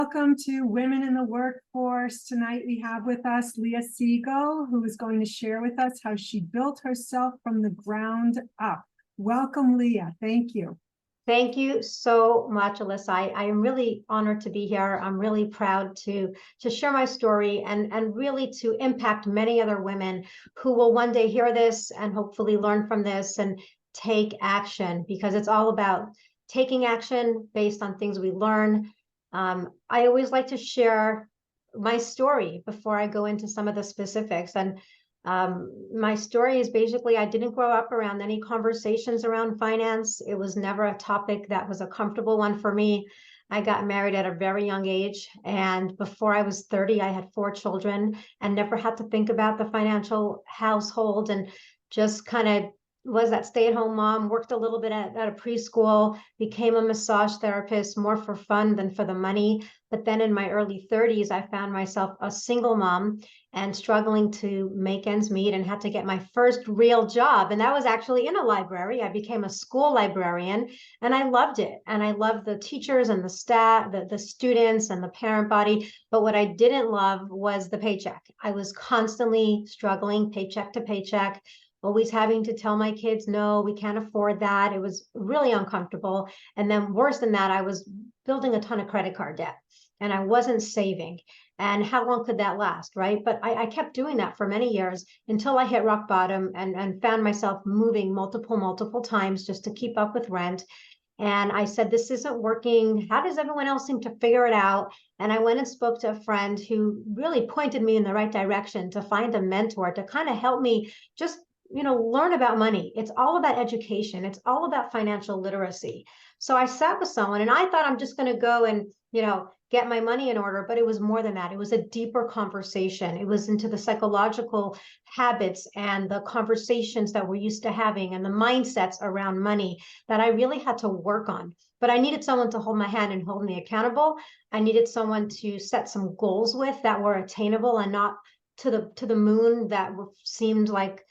Welcome to Women in the Workforce. Tonight we have with us Leah Siegel, who is going to share with us how she built herself from the ground up. Welcome, Leah. Thank you. Thank you so much, Alyssa. I am really honored to be here. I'm really proud to share my story and really to impact many other women who will one day hear this and hopefully learn from this and take action, because it's all about taking action based on things we learn. I always like to share my story before I go into some of the specifics. And my story is basically, I didn't grow up around any conversations around finance. It was never a topic that was a comfortable one for me. I got married at a very young age, and before I was 30, I had 4 children and never had to think about the financial household, and just kind of was that stay-at-home mom, worked a little bit at a preschool, became a massage therapist, more for fun than for the money. But then in my early 30s, I found myself a single mom and struggling to make ends meet, and had to get my first real job. And that was actually in a library. I became a school librarian, and I loved it. And I loved the teachers and the staff, the students and the parent body. But what I didn't love was the paycheck. I was constantly struggling paycheck to paycheck, always having to tell my kids, no, we can't afford that. It was really uncomfortable. And then worse than that, I was building a ton of credit card debt, and I wasn't saving. And how long could that last, right? But I kept doing that for many years until I hit rock bottom and found myself moving multiple times just to keep up with rent. And I said, this isn't working. How does everyone else seem to figure it out? And I went and spoke to a friend who really pointed me in the right direction to find a mentor to kind of help me just learn about money. It's all about education. It's all about financial literacy. So I sat with someone, and I thought I'm just going to go and, get my money in order. But it was more than that. It was a deeper conversation. It was into the psychological habits and the conversations that we're used to having and the mindsets around money that I really had to work on. But I needed someone to hold my hand and hold me accountable. I needed someone to set some goals with that were attainable and not to the moon that seemed like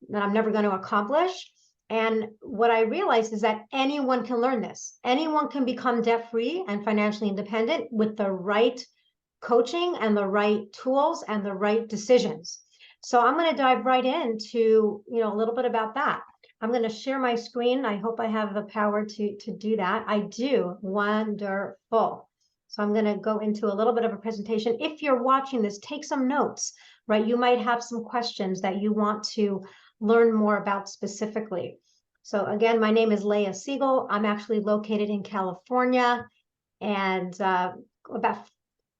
that I'm never going to accomplish. And what I realized is that anyone can learn this. Anyone can become debt-free and financially independent with the right coaching and the right tools and the right decisions. So I'm going to dive right into, a little bit about that. I'm going to share my screen. I hope I have the power to do that. I do. Wonderful. So I'm going to go into a little bit of a presentation. If you're watching this, take some notes, right? You might have some questions that you want to learn more about specifically. So again, my name is Leah Siegel. I'm actually located in California, and about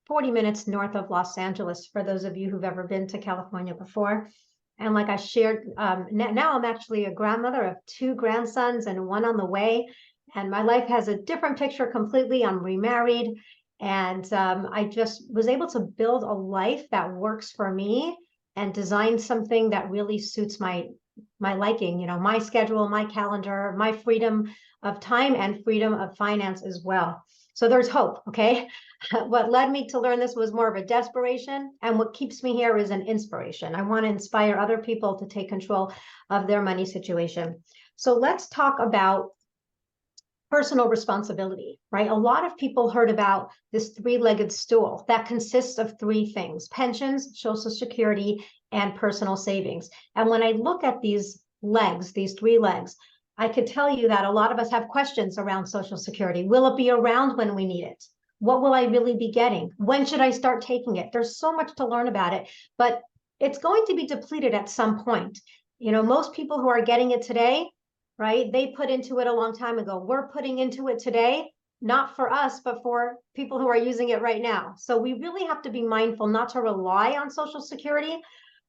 40 minutes north of Los Angeles, for those of you who've ever been to California before. And like I shared, now I'm actually a grandmother of 2 grandsons and 1 on the way. And my life has a different picture completely. I'm remarried, and I just was able to build a life that works for me and design something that really suits my liking, my schedule, my calendar, my freedom of time and freedom of finance as well. So there's hope, okay? What led me to learn this was more of a desperation, and what keeps me here is an inspiration. I want to inspire other people to take control of their money situation. So let's talk about personal responsibility, right? A lot of people heard about this 3-legged stool that consists of 3 things: pensions, Social Security, and personal savings. And when I look at these legs, these 3 legs, I could tell you that a lot of us have questions around Social Security. Will it be around when we need it? What will I really be getting? When should I start taking it? There's so much to learn about it, but it's going to be depleted at some point. Most people who are getting it today, right? They put into it a long time ago. We're putting into it today, not for us, but for people who are using it right now. So we really have to be mindful not to rely on Social Security.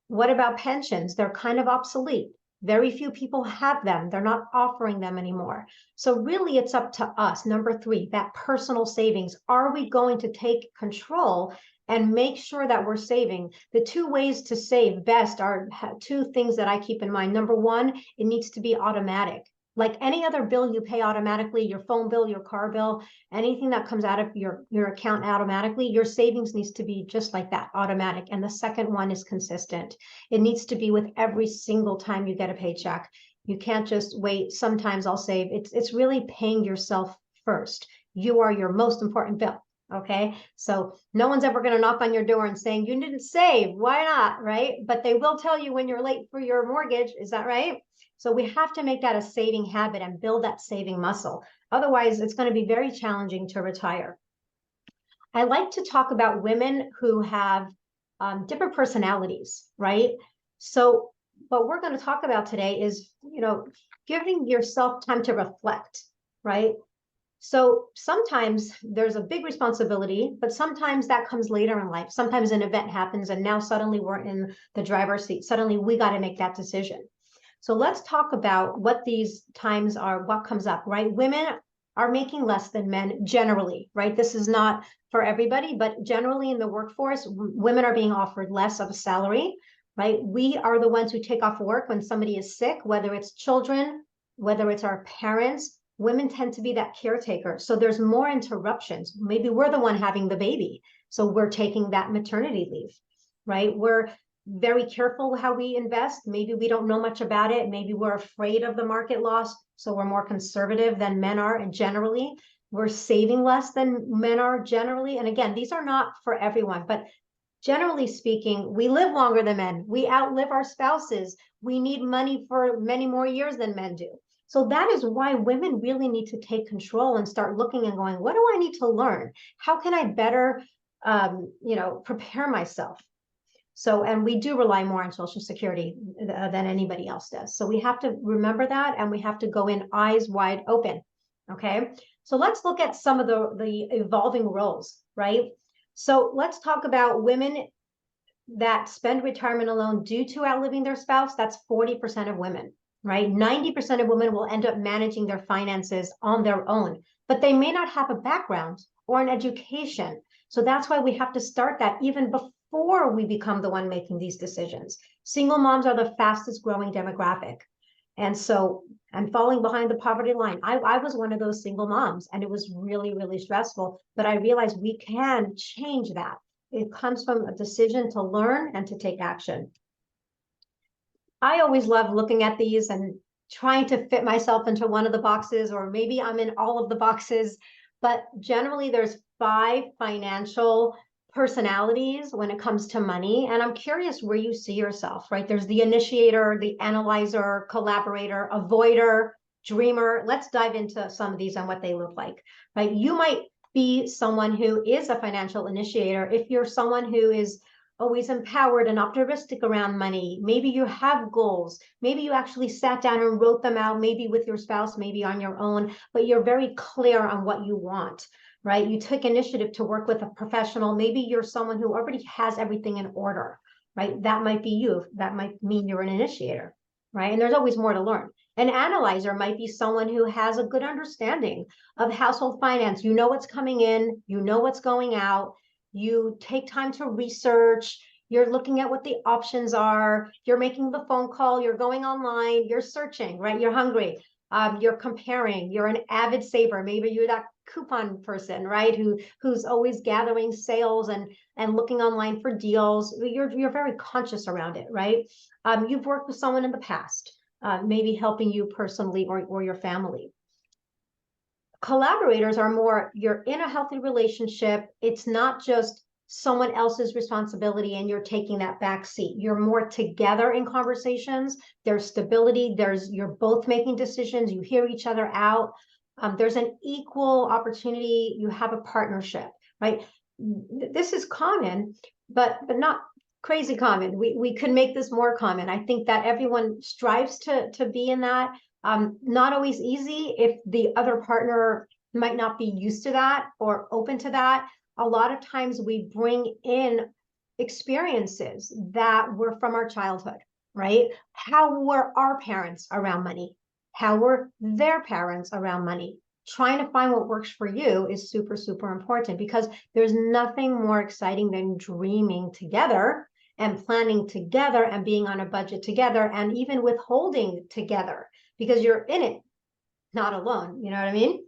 What about pensions? They're kind of obsolete. Very few people have them. They're not offering them anymore. So really it's up to us. Number 3, that personal savings. Are we going to take control and make sure that we're saving? The 2 ways to save best are 2 things that I keep in mind. Number 1, it needs to be automatic. Like any other bill you pay automatically, your phone bill, your car bill, anything that comes out of your account automatically, your savings needs to be just like that, automatic. And the second one is consistent. It needs to be with every single time you get a paycheck. You can't just wait. Sometimes I'll save. It's really paying yourself first. You are your most important bill. Okay. So no one's ever going to knock on your door and saying, you didn't save. Why not? Right. But they will tell you when you're late for your mortgage. Is that right? So we have to make that a saving habit and build that saving muscle. Otherwise, it's going to be very challenging to retire. I like to talk about women who have different personalities, right? So what we're going to talk about today is, giving yourself time to reflect, right? So sometimes there's a big responsibility, but sometimes that comes later in life. Sometimes an event happens and now suddenly we're in the driver's seat. Suddenly we got to make that decision. So let's talk about what these times are, what comes up, right? Women are making less than men generally, right? This is not for everybody, but generally in the workforce, women are being offered less of a salary, right? We are the ones who take off work when somebody is sick, whether it's children, whether it's our parents. Women tend to be that caretaker. So there's more interruptions. Maybe we're the one having the baby. So we're taking that maternity leave, right? We're very careful how we invest. Maybe we don't know much about it. Maybe we're afraid of the market loss. So we're more conservative than men are. And generally, we're saving less than men are generally. And again, these are not for everyone, but generally speaking, we live longer than men. We outlive our spouses. We need money for many more years than men do. So that is why women really need to take control and start looking and going, what do I need to learn? How can I better, prepare myself? So, and we do rely more on Social Security than anybody else does. So we have to remember that, and we have to go in eyes wide open. Okay. So let's look at some of the evolving roles, right? So let's talk about women that spend retirement alone due to outliving their spouse. That's 40% of women, right? 90% of women will end up managing their finances on their own, but they may not have a background or an education. So that's why we have to start that even before we become the one making these decisions. Single moms are the fastest growing demographic. And so I'm falling behind the poverty line. I was one of those single moms, and it was really, really stressful, but I realized we can change that. It comes from a decision to learn and to take action. I always love looking at these and trying to fit myself into one of the boxes, or maybe I'm in all of the boxes, but generally there's 5 financial personalities when it comes to money. And I'm curious where you see yourself, right? There's the initiator, the analyzer, collaborator, avoider, dreamer. Let's dive into some of these and what they look like, right? You might be someone who is a financial initiator if you're someone who is always empowered and optimistic around money. Maybe you have goals. Maybe you actually sat down and wrote them out, maybe with your spouse, maybe on your own, but you're very clear on what you want, right? You took initiative to work with a professional. Maybe you're someone who already has everything in order, right? That might be you. That might mean you're an initiator, right? And there's always more to learn. An analyzer might be someone who has a good understanding of household finance. You know what's coming in, you know what's going out. You take time to research, you're looking at what the options are, you're making the phone call, you're going online, you're searching, right? You're hungry, you're comparing, you're an avid saver. Maybe you're that coupon person, right? Who's always gathering sales and looking online for deals. You're very conscious around it, right? You've worked with someone in the past, maybe helping you personally or your family. Collaborators are more, you're in a healthy relationship. It's not just someone else's responsibility and you're taking that back seat. You're more together in conversations. There's stability. You're both making decisions. You hear each other out. There's an equal opportunity. You have a partnership, right? This is common, but not crazy common. We could make this more common. I think that everyone strives to be in that. Not always easy if the other partner might not be used to that or open to that. A lot of times we bring in experiences that were from our childhood, right? How were our parents around money? How were their parents around money? Trying to find what works for you is super, super important, because there's nothing more exciting than dreaming together and planning together and being on a budget together and even withholding together, because you're in it, not alone. You know what I mean?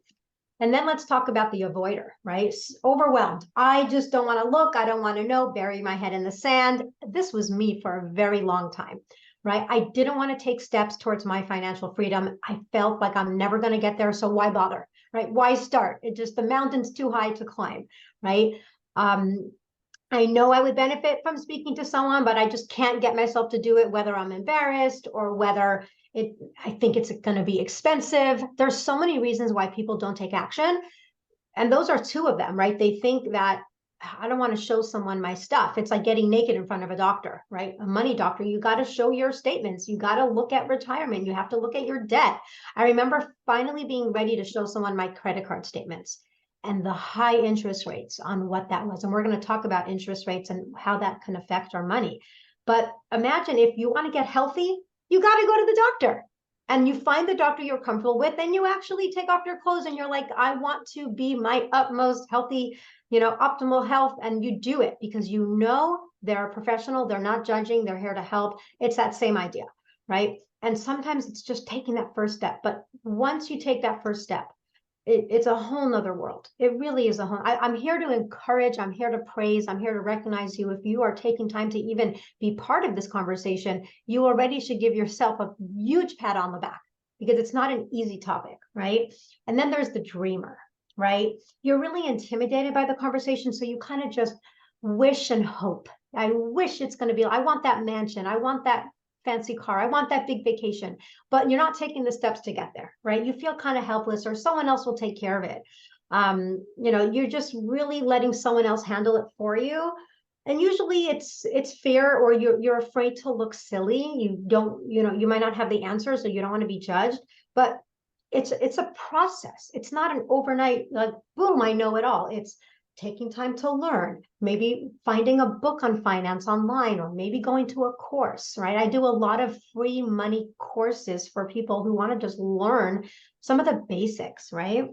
And then let's talk about the avoider, right? Overwhelmed. I just don't want to look. I don't want to know, bury my head in the sand. This was me for a very long time, right? I didn't want to take steps towards my financial freedom. I felt like I'm never going to get there. So why bother, right? Why start? The mountain's too high to climb, right? I know I would benefit from speaking to someone, but I just can't get myself to do it, whether I'm embarrassed or whether I think it's going to be expensive. There's so many reasons why people don't take action. And those are two of them, right? They think that I don't want to show someone my stuff. It's like getting naked in front of a doctor, right? A money doctor, you got to show your statements. You got to look at retirement. You have to look at your debt. I remember finally being ready to show someone my credit card statements and the high interest rates on what that was. And we're going to talk about interest rates and how that can affect our money. But imagine if you want to get healthy, you got to go to the doctor and you find the doctor you're comfortable with, and you actually take off your clothes and you're like, I want to be my utmost healthy, optimal health. And you do it because you know they're a professional, they're not judging, they're here to help. It's that same idea, right? And sometimes it's just taking that first step. But once you take that first step, it's a whole nother world. It really is I'm here to encourage, I'm here to praise, I'm here to recognize you. If you are taking time to even be part of this conversation, you already should give yourself a huge pat on the back because it's not an easy topic, right? And then there's the dreamer, right? You're really intimidated by the conversation, so you kind of just wish and hope. I wish it's going to be, I want that mansion, I want that fancy car, I want that big vacation, but you're not taking the steps to get there, right? You feel kind of helpless, or someone else will take care of it. You're just really letting someone else handle it for you. And usually it's fear, or you're afraid to look silly. You might not have the answers, or you don't want to be judged, but it's a process. It's not an overnight, like, boom, I know it all. It's taking time to learn, maybe finding a book on finance online, or maybe going to a course, right? I do a lot of free money courses for people who want to just learn some of the basics, right?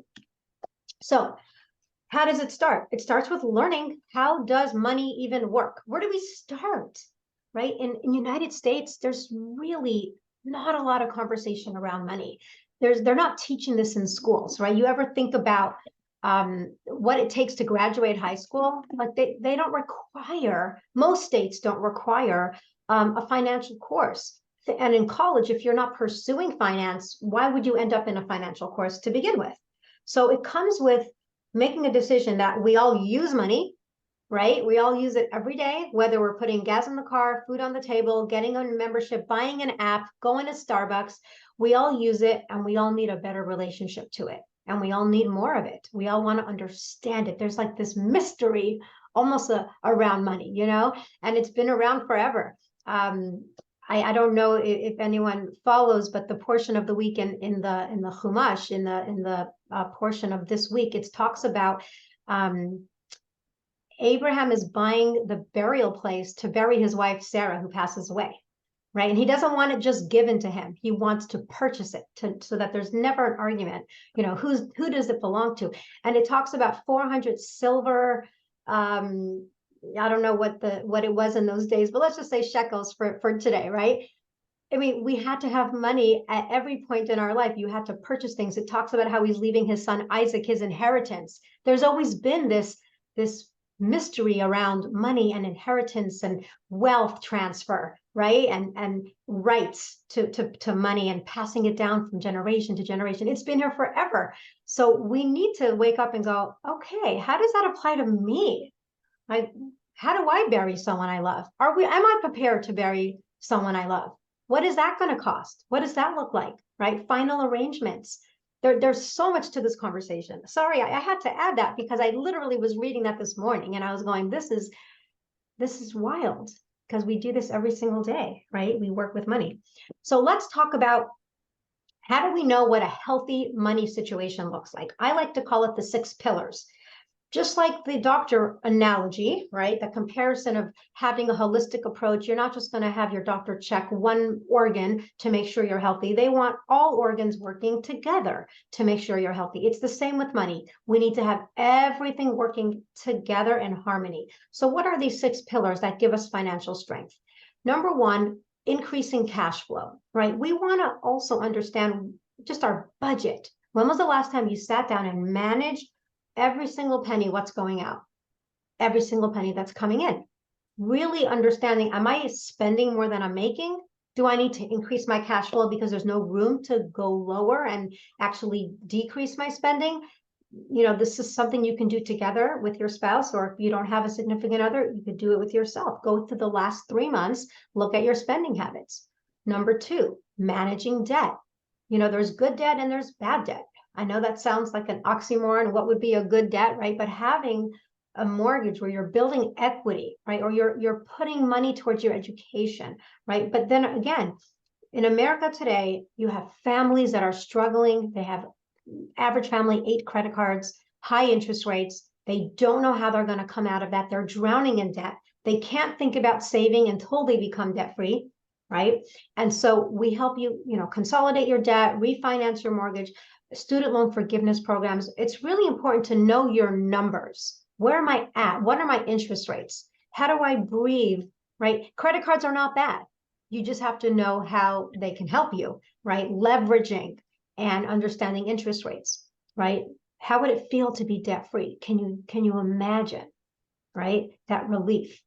So how does it start? It starts with learning, how does money even work? Where do we start, right? In United States, there's really not a lot of conversation around money. They're not teaching this in schools, right? You ever think about what it takes to graduate high school? Like they don't require, most states don't require a financial course. And in college, if you're not pursuing finance, why would you end up in a financial course to begin with? So it comes with making a decision that we all use money, right? We all use it every day, whether we're putting gas in the car, food on the table, getting a membership, buying an app, going to Starbucks. We all use it, and we all need a better relationship to it. And we all need more of it. We all want to understand it. There's like this mystery almost around money, and it's been around forever. I don't know if anyone follows, but the portion of the week in the Chumash, in the portion of this week, it talks about Abraham is buying the burial place to bury his wife Sarah, who passes away, right? And he doesn't want it just given to him. He wants to purchase it so that there's never an argument. Who does it belong to? And it talks about 400 silver. I don't know what it was in those days, but let's just say shekels for today, right? I mean, we had to have money at every point in our life. You had to purchase things. It talks about how he's leaving his son Isaac his inheritance. There's always been this mystery around money and inheritance and wealth transfer, right? And rights to money and passing it down from generation to generation. It's been here forever. So we need to wake up and go, okay, how does that apply to me? How do I bury someone I love? Am I prepared to bury someone I love? What is that going to cost? What does that look like, right? Final arrangements. There's so much to this conversation. Sorry, I had to add that because I literally was reading that this morning and I was going, this is wild, because we do this every single day, right? We work with money. So let's talk about, how do we know what a healthy money situation looks like? I like to call it the 6 pillars. Just like the doctor analogy, right? The comparison of having a holistic approach. You're not just going to have your doctor check one organ to make sure you're healthy. They want all organs working together to make sure you're healthy. It's the same with money. We need to have everything working together in harmony. So what are these 6 pillars that give us financial strength? Number 1, increasing cash flow, right? We want to also understand just our budget. When was the last time you sat down and managed every single penny, what's going out, every single penny that's coming in? Really understanding, am I spending more than I'm making? Do I need to increase my cash flow because there's no room to go lower and actually decrease my spending? this is something you can do together with your spouse, or if you don't have a significant other, you could do it with yourself. Go through the last 3 months, look at your spending habits. Number two, managing debt. There's good debt and there's bad debt. I know that sounds like an oxymoron. What would be a good debt, right? But having a mortgage where you're building equity, right? Or you're putting money towards your education, right? But then again, in America today, you have families that are struggling. They have average family, 8 credit cards, high interest rates. They don't know how they're going to come out of that. They're drowning in debt. They can't think about saving until they become debt free, right? And so we help you, consolidate your debt, refinance your mortgage, student loan forgiveness programs. It's really important to know your numbers. Where am I at? What are my interest rates? How do I breathe, right? Credit cards are not bad. You just have to know how they can help you, right? Leveraging and understanding interest rates, right? How would it feel to be debt free? Can you imagine, right? That relief.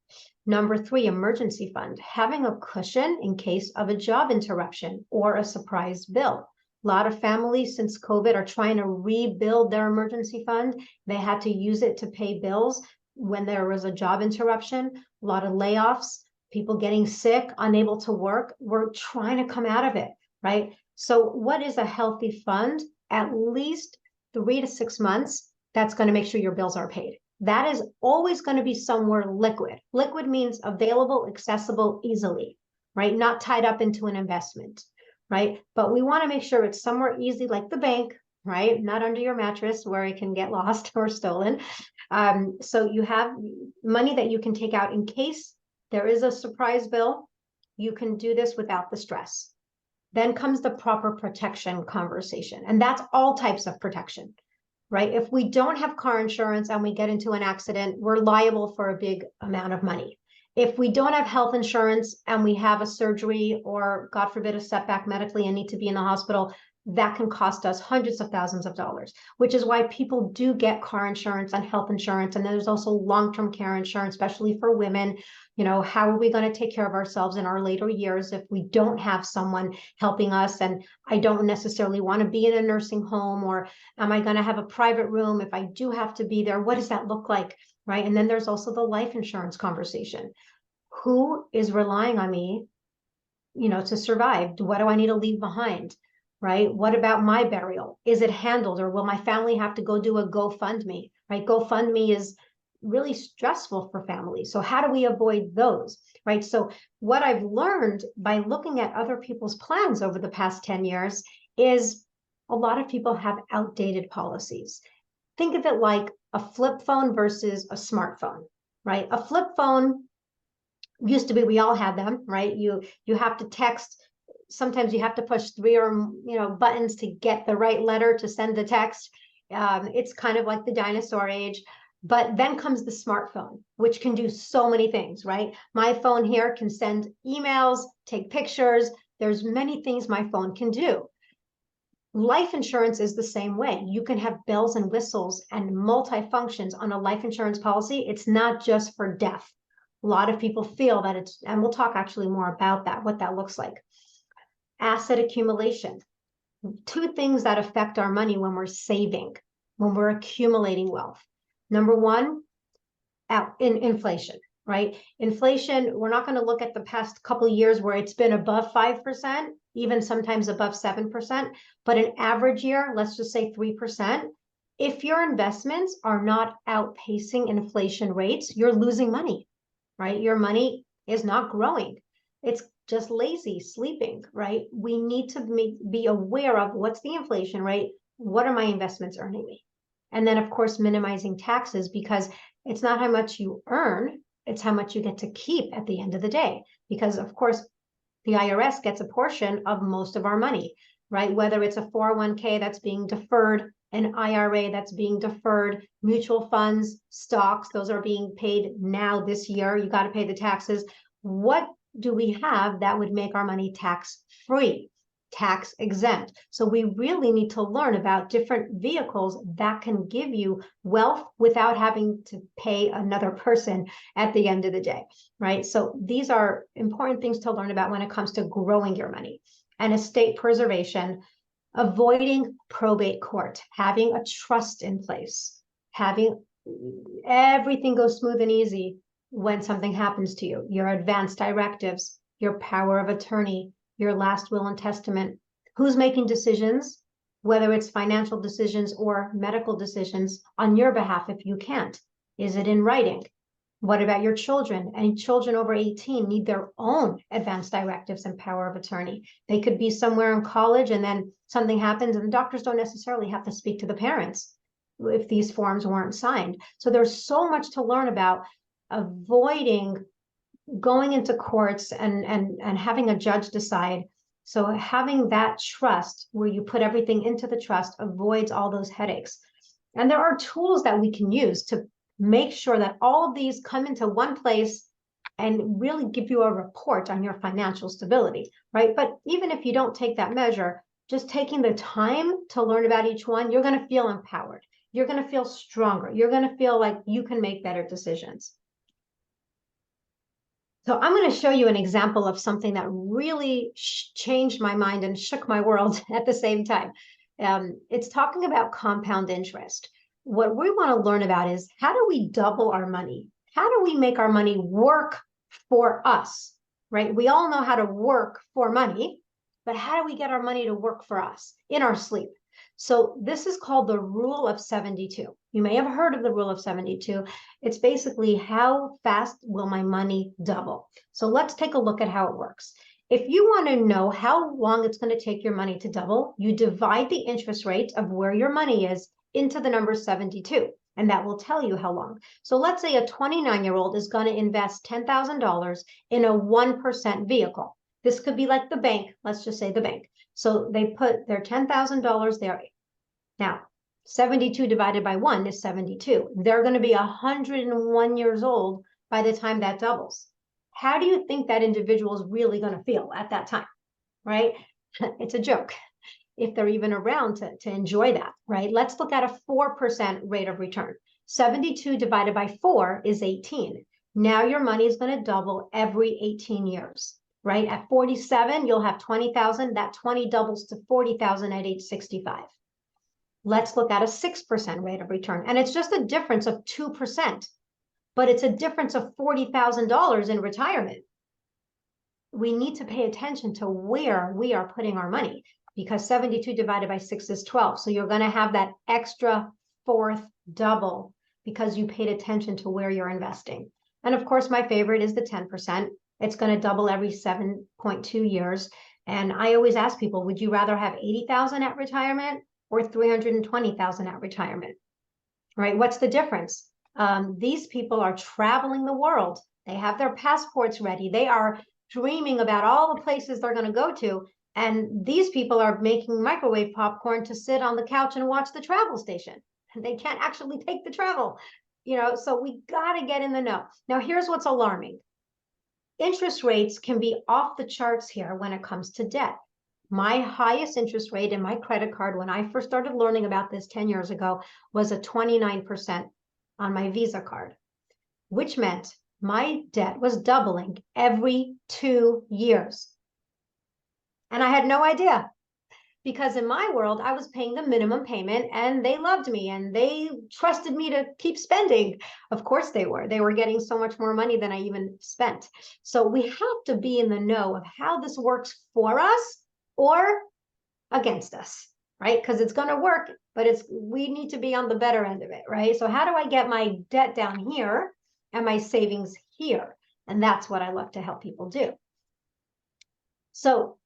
Number 3, emergency fund, having a cushion in case of a job interruption or a surprise bill. A lot of families since COVID are trying to rebuild their emergency fund. They had to use it to pay bills when there was a job interruption, a lot of layoffs, people getting sick, unable to work. We're trying to come out of it, right? So what is a healthy fund? At least 3 to 6 months, that's going to make sure your bills are paid. That is always going to be somewhere liquid. Liquid means available, accessible, easily, right? Not tied up into an investment, right? But we want to make sure it's somewhere easy, like the bank, right? Not under your mattress where it can get lost or stolen. So you have money that you can take out in case there is a surprise bill. You can do this without the stress. Then comes the proper protection conversation. And that's all types of protection, right? If we don't have car insurance and we get into an accident, we're liable for a big amount of money. If we don't have health insurance and we have a surgery or, God forbid, a setback medically and need to be in the hospital, that can cost us hundreds of thousands of dollars, which is why people do get car insurance and health insurance. And then there's also long-term care insurance, especially for women. How are we going to take care of ourselves in our later years if we don't have someone helping us? And I don't necessarily want to be in a nursing home, or am I going to have a private room if I do have to be there? What does that look like, right? And then there's also the life insurance conversation. Who is relying on me, to survive? What do I need to leave behind? Right? What about my burial? Is it handled, or will my family have to go do a GoFundMe? Right? GoFundMe is really stressful for families. So how do we avoid those? Right? So what I've learned by looking at other people's plans over the past 10 years is a lot of people have outdated policies. Think of it like a flip phone versus a smartphone, right? A flip phone used to be, we all had them, right? You have to text. Sometimes you have to push 3 or buttons to get the right letter to send the text. It's kind of like the dinosaur age. But then comes the smartphone, which can do so many things, right? My phone here can send emails, take pictures. There's many things my phone can do. Life insurance is the same way. You can have bells and whistles and multi-functions on a life insurance policy. It's not just for death. A lot of people feel that it's, and we'll talk actually more about that, what that looks like. Asset accumulation. 2 things that affect our money when we're saving, when we're accumulating wealth. Number 1, in inflation, right? Inflation, we're not going to look at the past couple of years where it's been above 5%, even sometimes above 7%, but an average year, let's just say 3%. If your investments are not outpacing inflation rates, you're losing money, right? Your money is not growing. It's just lazy, sleeping, right? We need to be aware of what's the inflation rate, what are my investments earning me? And then, of course, minimizing taxes, because it's not how much you earn, it's how much you get to keep at the end of the day. Because, of course, the IRS gets a portion of most of our money, right? Whether it's a 401k that's being deferred, an IRA that's being deferred, mutual funds, stocks, those are being paid now this year. You got to pay the taxes. What do we have that would make our money tax-free, tax exempt? So we really need to learn about different vehicles that can give you wealth without having to pay another person at the end of the day, right? So these are important things to learn about when it comes to growing your money. And estate preservation. avoiding probate court, having a trust in place, having everything go smooth and easy when something happens to you, your advance directives, your power of attorney, your last will and testament, who's making decisions, whether it's financial decisions or medical decisions on your behalf if you can't. Is it in writing? What about your children? Any children over 18 need their own advance directives and power of attorney. They could be somewhere in college and then something happens and the doctors don't necessarily have to speak to the parents if these forms weren't signed. So there's so much to learn about avoiding going into courts and having a judge decide. So having that trust where you put everything into the trust avoids all those headaches. And there are tools that we can use to make sure that all of these come into one place and really give you a report on your financial stability, right? But even if you don't take that measure, just taking the time to learn about each one, you're going to feel empowered. You're going to feel stronger. You're going to feel like you can make better decisions. So I'm going to show you an example of something that really changed my mind and shook my world at the same time. It's talking about compound interest. What we want to learn about is how do we double our money? How do we make our money work for us, right? We all know how to work for money, but how do we get our money to work for us in our sleep? So this is called the rule of 72. You may have heard of the rule of 72. It's basically how fast will my money double? So let's take a look at how it works. If you want to know how long it's going to take your money to double, you divide the interest rate of where your money is into the number 72, and that will tell you how long. So let's say a 29-year-old is going to invest $10,000 in a 1% vehicle. This could be like the bank. Let's just say the bank. So they put their $10,000 there. Now, 72 divided by 1 is 72. They're going to be 101 years old by the time that doubles. How do you think that individual is really going to feel at that time, right? It's a joke if they're even around to enjoy that, right? Let's look at a 4% rate of return. 72 divided by 4 is 18. Now your money is going to double every 18 years, right? At 47, you'll have 20,000. That 20 doubles to 40,000 at age 65. Let's look at a 6% rate of return. And it's just a difference of 2%, but it's a difference of $40,000 in retirement. We need to pay attention to where we are putting our money because 72 divided by 6 is 12. So you're going to have that extra fourth double because you paid attention to where you're investing. And of course, my favorite is the 10%. It's going to double every 7.2 years. And I always ask people, would you rather have 80,000 at retirement or 320,000 at retirement, right? What's the difference? These people are traveling the world. They have their passports ready. They are dreaming about all the places they're going to go to. And these people are making microwave popcorn to sit on the couch and watch the travel station. And they can't actually take the travel, so we got to get in the know. Now, here's what's alarming. Interest rates can be off the charts here when it comes to debt. My highest interest rate in my credit card when I first started learning about this 10 years ago was a 29% on my Visa card, which meant my debt was doubling every 2 years. And I had no idea because in my world, I was paying the minimum payment and they loved me and they trusted me to keep spending. Of course they were. They were getting so much more money than I even spent. So we have to be in the know of how this works for us or against us, right? Because it's going to work, but we need to be on the better end of it, right? So how do I get my debt down here and my savings here? And that's what I love to help people do. So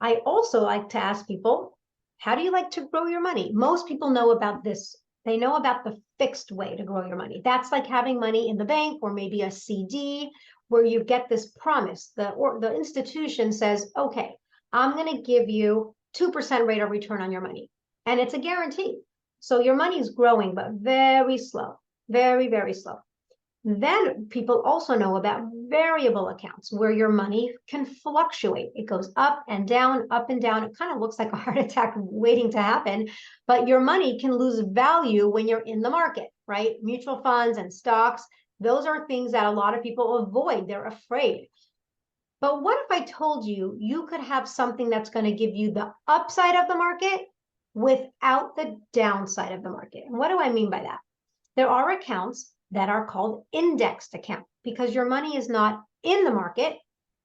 I also like to ask people, how do you like to grow your money? Most people know about this. They know about the fixed way to grow your money. That's like having money in the bank or maybe a CD where you get this promise. The institution says, okay, I'm going to give you 2% rate of return on your money. And it's a guarantee. So your money is growing, but very slow, very, very slow. Then people also know about variable accounts where your money can fluctuate. It goes up and down, up and down. It kind of looks like a heart attack waiting to happen, but your money can lose value when you're in the market, right? Mutual funds and stocks, those are things that a lot of people avoid. They're afraid. But what if I told you you could have something that's going to give you the upside of the market without the downside of the market? And what do I mean by that? There are accounts that are called indexed account because your money is not in the market,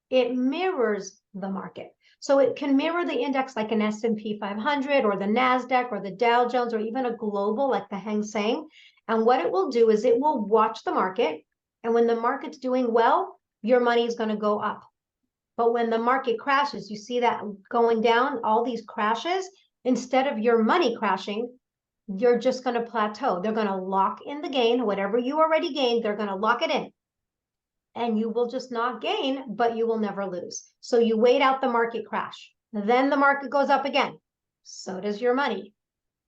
it mirrors the market. So it can mirror the index like an S&P 500 or the NASDAQ or the Dow Jones or even a global like the Hang Seng. And what it will do is it will watch the market. And when the market's doing well, your money is going to go up. But when the market crashes, you see that going down, all these crashes, instead of your money crashing, you're just going to plateau. They're going to lock in the gain, whatever you already gained, they're going to lock it in. And you will just not gain, but you will never lose. So you wait out the market crash. Then the market goes up again. So does your money.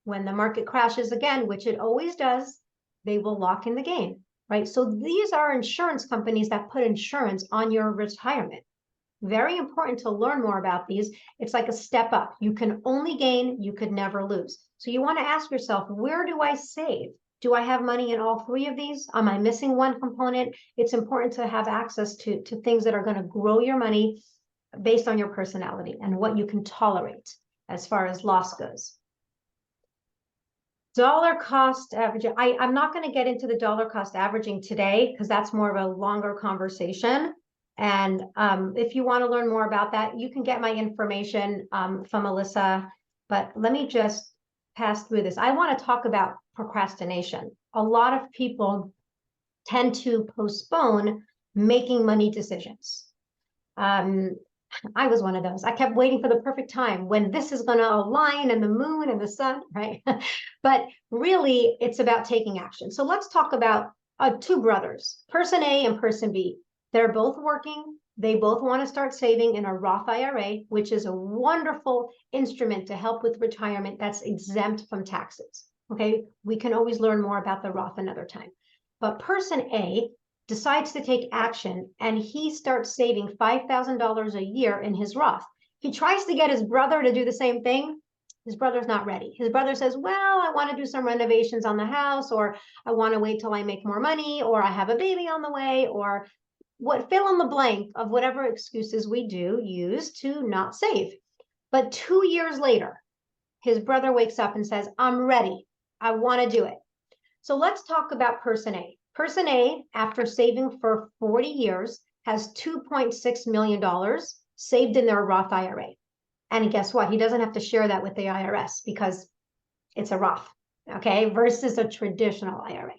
When the market crashes again, which it always does, they will lock in the gain, right? So these are insurance companies that put insurance on your retirement. Very important to learn more about these. It's like a step up. You can only gain, you could never lose. So you want to ask yourself, where do I save? Do I have money in all three of these? Am I missing one component? It's important to have access to things that are going to grow your money based on your personality and what you can tolerate as far as loss goes. Dollar cost averaging. I'm not going to get into the dollar cost averaging today because that's more of a longer conversation. And if you want to learn more about that, you can get my information from Alyssa. But let me just pass through this. I want to talk about procrastination. A lot of people tend to postpone making money decisions. I was one of those. I kept waiting for the perfect time when this is going to align and the moon and the sun, right? But really, it's about taking action. So let's talk about two brothers, person A and person B. They're both working. They both want to start saving in a Roth IRA, which is a wonderful instrument to help with retirement that's exempt from taxes. Okay, we can always learn more about the Roth another time. But person A decides to take action and he starts saving $5,000 a year in his Roth. He tries to get his brother to do the same thing. His brother's not ready. His brother says, well, I want to do some renovations on the house, or I want to wait till I make more money, or I have a baby on the way, or what, fill in the blank of whatever excuses we do use to not save. But 2 years later, his brother wakes up and says, I'm ready. I want to do it. So let's talk about person A. Person A, after saving for 40 years, has $2.6 million saved in their Roth IRA. And guess what? He doesn't have to share that with the IRS because it's a Roth, okay, versus a traditional IRA.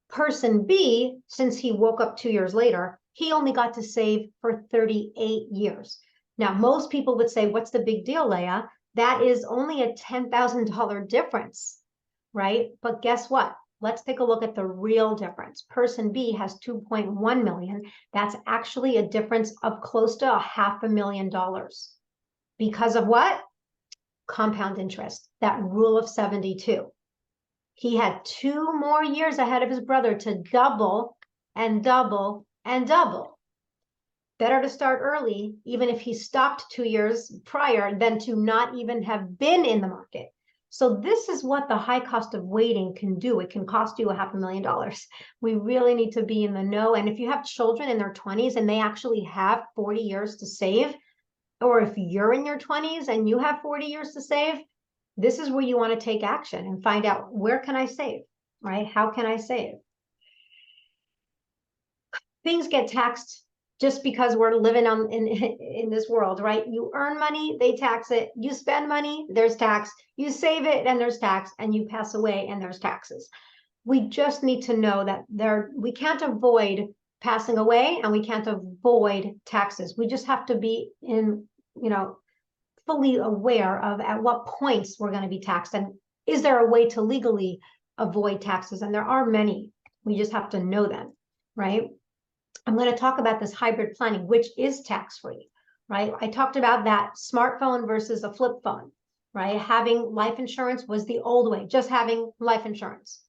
Person B, since he woke up 2 years later, he only got to save for 38 years. Now, most people would say, what's the big deal, Leah? That is only a $10,000 difference, right? But guess what? Let's take a look at the real difference. Person B has 2.1 million. That's actually a difference of close to $500,000. Because of what? Compound interest, that rule of 72. He had 2 more years ahead of his brother to double and double and double. Better to start early, even if he stopped 2 years prior, than to not even have been in the market. So this is what the high cost of waiting can do. It can cost you $500,000. We really need to be in the know. And if you have children in their 20s and they actually have 40 years to save, or if you're in your 20s and you have 40 years to save, this is where you want to take action and find out, where can I save, right? How can I save? Things get taxed just because we're living in this world, right? You earn money, they tax it. You spend money, there's tax. You save it, and there's tax. And you pass away, and there's taxes. We just need to know that we can't avoid passing away, and we can't avoid taxes. We just have to be fully aware of at what points we're going to be taxed, and is there a way to legally avoid taxes? And there are many. We just have to know them, right? I'm going to talk about this hybrid planning, which is tax-free, right? I talked about that smartphone versus a flip phone, right? Having life insurance was the old way, just having life insurance.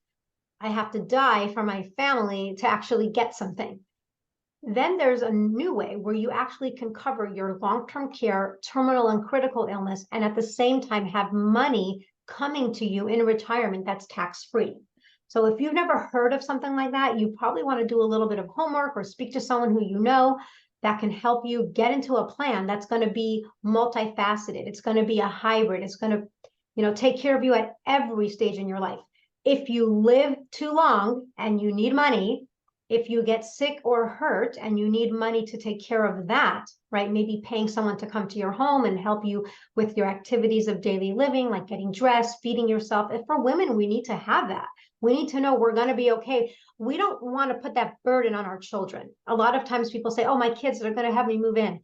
I have to die for my family to actually get something. Then there's a new way where you actually can cover your long-term care, terminal and critical illness, and at the same time have money coming to you in retirement that's tax-free. So if you've never heard of something like that, you probably want to do a little bit of homework or speak to someone who you know that can help you get into a plan that's going to be multifaceted. It's going to be a hybrid. It's going to, take care of you at every stage in your life. If you live too long and you need money, if you get sick or hurt and you need money to take care of that, right? Maybe paying someone to come to your home and help you with your activities of daily living, like getting dressed, feeding yourself. And for women, we need to have that. We need to know we're going to be okay. We don't want to put that burden on our children. A lot of times people say, oh, my kids are going to have me move in.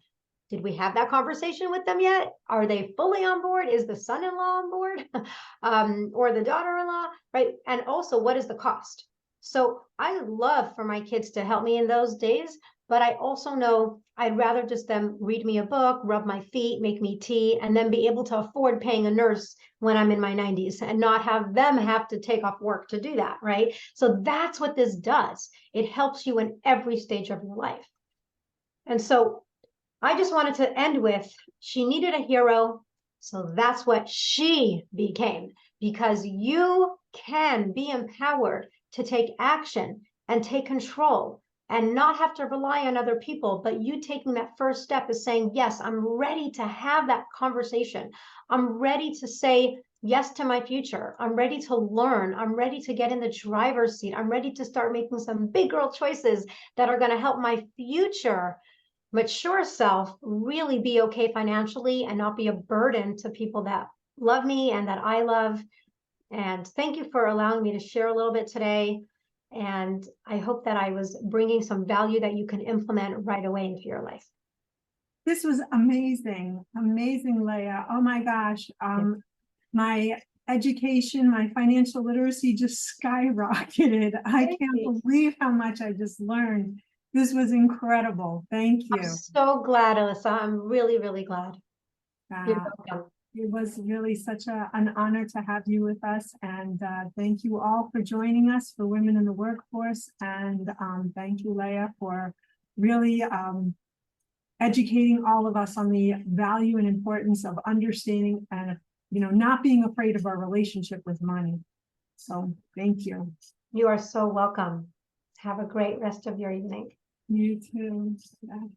Did we have that conversation with them yet? Are they fully on board? Is the son-in-law on board? Or the daughter-in-law, right? And also, what is the cost? So I love for my kids to help me in those days, but I also know I'd rather just them read me a book, rub my feet, make me tea, and then be able to afford paying a nurse when I'm in my 90s and not have them have to take off work to do that, right? So that's what this does. It helps you in every stage of your life. And so I just wanted to end with, she needed a hero, so that's what she became, because you can be empowered to take action and take control and not have to rely on other people. But you taking that first step is saying, yes, I'm ready to have that conversation. I'm ready to say yes to my future. I'm ready to learn. I'm ready to get in the driver's seat. I'm ready to start making some big girl choices that are going to help my future mature self really be okay financially and not be a burden to people that love me and that I love. And thank you for allowing me to share a little bit today. And I hope that I was bringing some value that you can implement right away into your life. This was amazing, amazing, Leah. Oh my gosh. My education, my financial literacy just skyrocketed. I can't believe how much I just learned. This was incredible. Thank you. I'm so glad, Alyssa. I'm really, really glad. You're welcome. It was really such an honor to have you with us. And thank you all for joining us for Women in the Workforce. And thank you, Leah, for really educating all of us on the value and importance of understanding and, not being afraid of our relationship with money. So thank you. You are so welcome. Have a great rest of your evening. You too. Yeah.